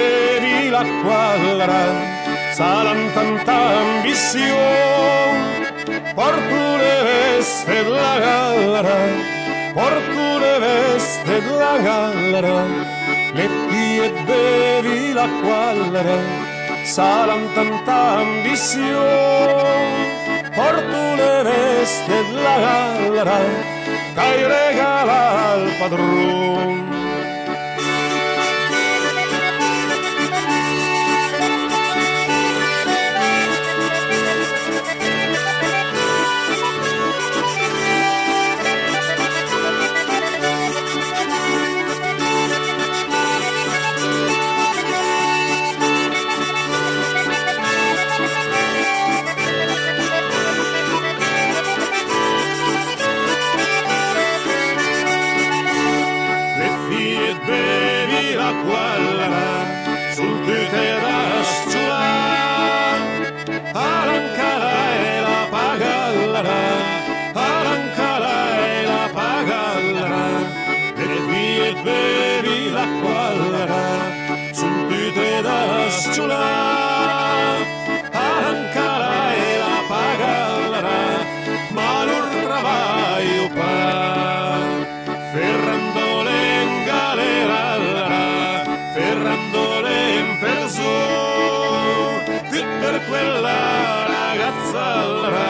bevi l'acqua allara, saran tanta ambizione, porto le veste della galera, porto le veste della galera, metti e bevi l'acqua allara, saran tanta ambizione, porto le veste della galera, che regala al padrone. Sul tute da sciular, arancala e la pagallera, arancala e la pagallera, e qui e bevi l'acqua allera, sul tute da sciular, arancala e la pagallera, ma non travaglio pa, ferrandole in galera, ferrandole in perso, per quella ragazza allora,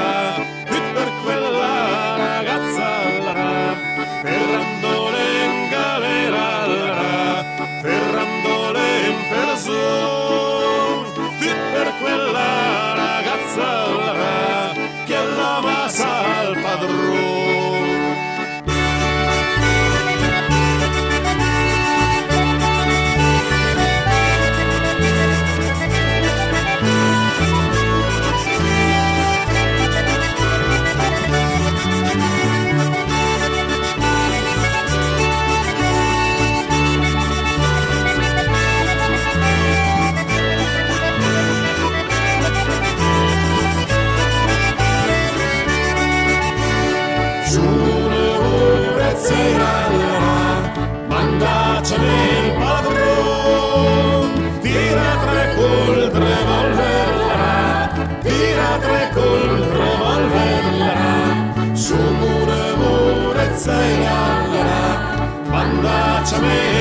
per quella ragazza allora, ferrandole in galera allora, ferrandole in perso, per quella ragazza allora, che la massa al padrone. Mandacene il padrone, tira tre col revolver, tira tre col revolver, su mure murezza e mandacene